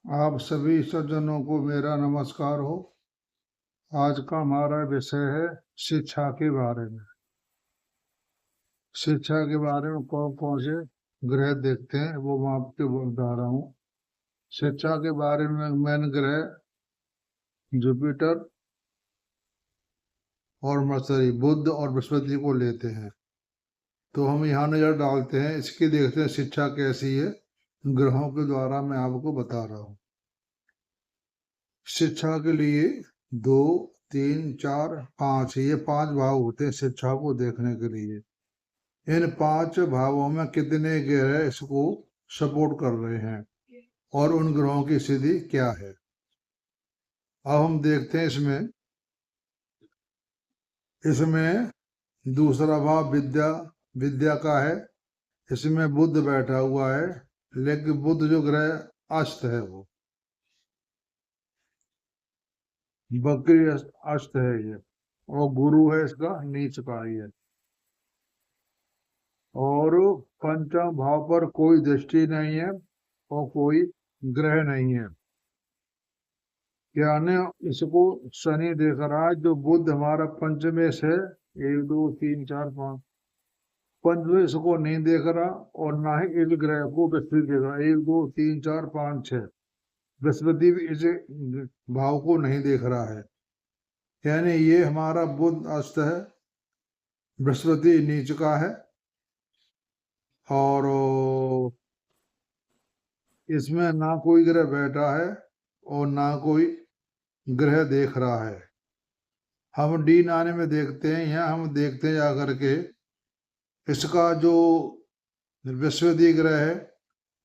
आप सभी सज्जनों को मेरा नमस्कार हो। आज का हमारा विषय है शिक्षा के बारे में। शिक्षा के बारे में कौन कौन से ग्रह देखते हैं वो मैं आपको बता रहा हूँ। शिक्षा के बारे में मेन ग्रह जुपिटर और मर्करी, बुध और बृहस्पति को लेते हैं। तो हम यहाँ नजर डालते हैं, इसकी देखते हैं शिक्षा कैसी है। ग्रहों के द्वारा मैं आपको बता रहा हूँ। शिक्षा के लिए 2, 3, 4, 5 ये 5 भाव होते हैं शिक्षा को देखने के लिए। इन 5 भावों में कितने ग्रह इसको सपोर्ट कर रहे हैं और उन ग्रहों की स्थिति क्या है। अब हम देखते हैं इसमें दूसरा भाव विद्या का है। इसमें बुध बैठा हुआ है, लेकिन बुध जो ग्रह अस्त है, वो बकरी अस्त है ये, और गुरु है इसका नीच का ही है। और पंचम भाव पर कोई दृष्टि नहीं है और कोई ग्रह नहीं है। यानी इसको शनि देख रहा है। जो बुध हमारा पंचमे से 1, 2, 3, 4, 5 पंचमे इसको नहीं देख रहा, और ना ही इस ग्रह को बृहस्पति देख रहा। 1, 2, 3, 4, 5, 6 बृहस्पति भी इस भाव को नहीं देख रहा है। यानी ये हमारा बुध अस्त है, बृहस्पति नीच का है, और इसमें ना कोई ग्रह बैठा है और ना कोई ग्रह देख रहा है। हम D9 में देखते हैं, यहाँ हम देखते हैं जाकर के इसका जो बृहस्पति ग्रह है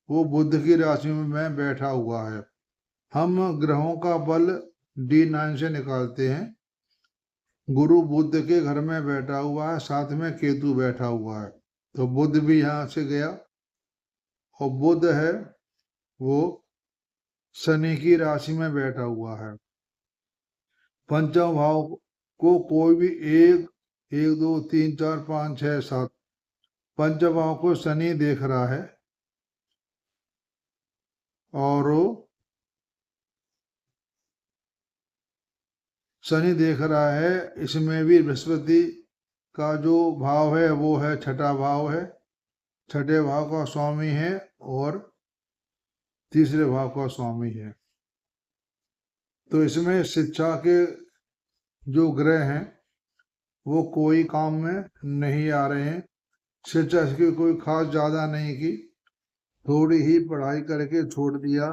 वो बुध की राशि में बैठा हुआ है। हम ग्रहों का बल D9 से निकालते हैं। गुरु बुध के घर में बैठा हुआ है, साथ में केतु बैठा हुआ है, तो बुध भी यहाँ से गया। और बुध है वो शनि की राशि में बैठा हुआ है। पंचम भाव को कोई भी 1, 2, 3, 4, 5, 6, 7 पंचम भाव को शनि देख रहा है, और शनि देख रहा है। इसमें भी बृहस्पति का जो भाव है वो है छठा भाव है, छठे भाव का स्वामी है और तीसरे भाव का स्वामी है। तो इसमें शिक्षा के जो ग्रह हैं वो कोई काम में नहीं आ रहे हैं। शिक्षा इसकी कोई खास ज्यादा नहीं की, थोड़ी ही पढ़ाई करके छोड़ दिया।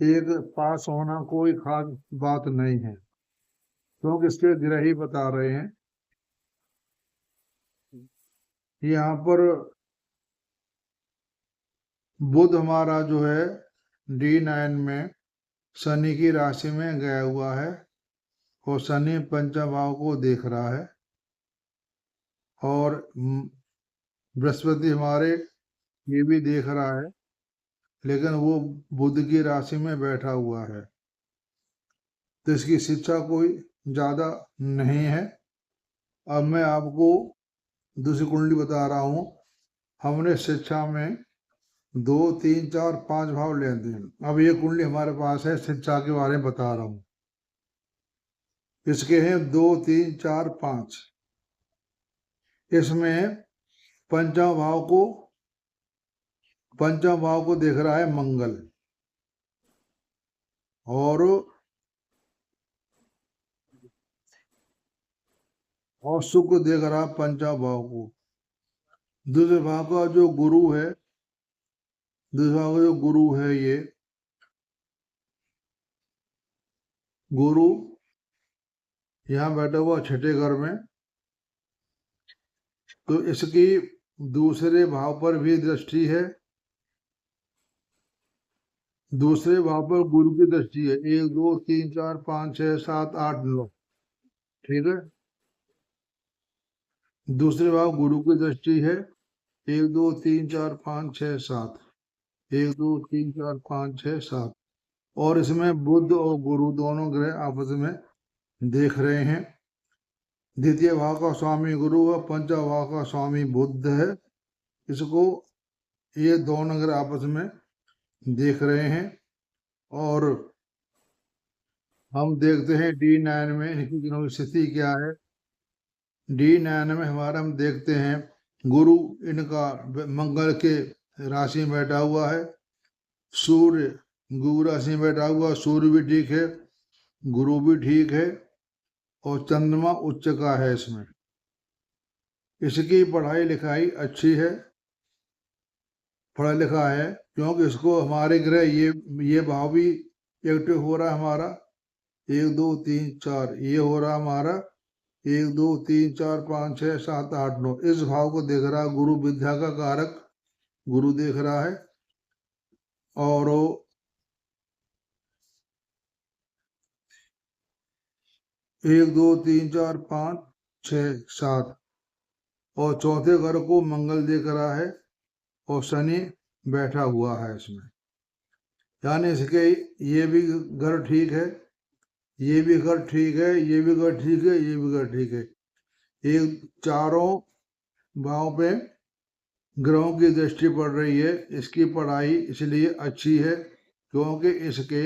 एक पास होना कोई खास बात नहीं है, क्योंकि इसके ग्रह ही बता रहे हैं। यहाँ पर बुध हमारा जो है D9 में शनि की राशि में गया हुआ है, और शनि पंचम भाव को देख रहा है, और बृहस्पति हमारे ये भी देख रहा है, लेकिन वो बुध की राशि में बैठा हुआ है। तो इसकी शिक्षा कोई ज्यादा नहीं है। अब मैं आपको दूसरी कुंडली बता रहा हूँ। हमने शिक्षा में 2, 3, 4, 5 भाव लेते हैं। अब ये कुंडली हमारे पास है, शिक्षा के बारे में बता रहा हूँ। इसके हैं 2, 3, 4, 5। इसमें पंचम भाव को देख रहा है मंगल, और शुक्र देख रहा है पंचम भाव को। दूसरे भाव का जो गुरु है, ये गुरु यहाँ बैठा हुआ छठे घर में, तो इसकी दूसरे भाव पर भी दृष्टि है। दूसरे भाव पर गुरु की दृष्टि है। 1, 2, 3, 4, 5, 6, 7, 8, 9, ठीक है। दूसरे भाव गुरु की दृष्टि है। 1, 2, 3, 4, 5, 6, 7 1, 2, 3, 4, 5, 6, 7 और इसमें बुध और गुरु दोनों ग्रह आपस में देख रहे हैं। द्वितीय भाव का स्वामी गुरु है, पंचम भाव का स्वामी बुध है। इसको ये दोनों ग्रह आपस में देख रहे हैं, और हम देखते हैं D9 में इनकी दिनों की स्थिति क्या है। D9 में हमारा हम देखते हैं गुरु इनका मंगल के राशि में बैठा हुआ है, सूर्य गुरु राशि में बैठा हुआ, सूर्य भी ठीक है, गुरु भी ठीक है और चंद्रमा उच्च का है इसमें। इसकी पढ़ाई लिखाई अच्छी है, पढ़ा लिखा है, क्योंकि इसको हमारे ग्रह ये भाव भी एक्टिव हो रहा है हमारा 1 2 3 4, ये हो रहा हमारा 1 2 3 4 5 6 7 8 9, इस भाव को देख रहा है गुरु, विद्या का कारक गुरु देख रहा है। और 1 2 3 4 5 6 7 और चौथे घर को मंगल देख रहा है और शनि बैठा हुआ है इसमें, यानी इसके ये भी घर ठीक है, ये भी घर ठीक है, ये भी घर ठीक है, ये भी घर ठीक है। एक चारों भाव पे ग्रहों की दृष्टि पड़ रही है। इसकी पढ़ाई इसलिए अच्छी है क्योंकि इसके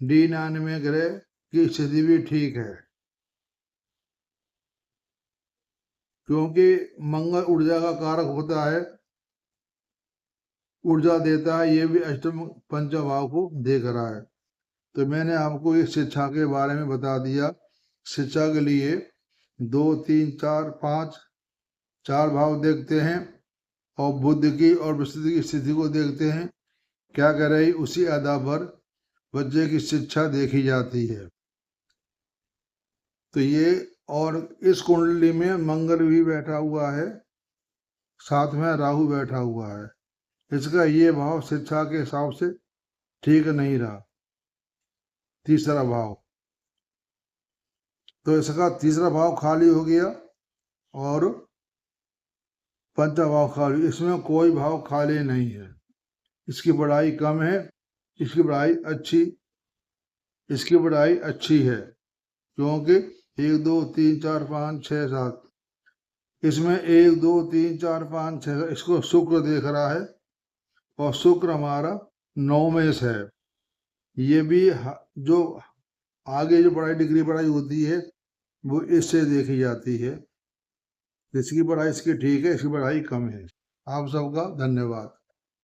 D9 में ग्रह की स्थिति भी ठीक है, क्योंकि मंगल ऊर्जा का कारक होता है, ऊर्जा देता है, ये भी अष्टम पंचम भाव को देख रहा है। तो मैंने आपको इस शिक्षा के बारे में बता दिया। शिक्षा के लिए 2 3 4 5 4 भाव देखते हैं और बुद्ध की और बृहस्पति की स्थिति को देखते हैं, क्या कह रही, उसी आधार पर बच्चे की शिक्षा देखी जाती है। तो ये, और इस कुंडली में मंगल भी बैठा हुआ है, साथ में राहु बैठा हुआ है, इसका ये भाव शिक्षा के हिसाब से ठीक नहीं रहा, तीसरा भाव, तो इसका तीसरा भाव खाली हो गया और पंचम भाव खाली, इसमें कोई भाव खाली नहीं है। इसकी पढ़ाई कम है, इसकी पढ़ाई अच्छी, इसकी पढ़ाई अच्छी है, क्योंकि 1 2 3 4 5 6 7, इसमें 1 2 3 4 5 6, इसको शुक्र देख रहा है और शुक्र हमारा नवमेश है। ये भी जो आगे जो पढ़ाई डिग्री पढ़ाई होती है वो इससे देखी जाती है। इसकी पढ़ाई इसकी ठीक है, इसकी पढ़ाई कम है। आप सबका धन्यवाद।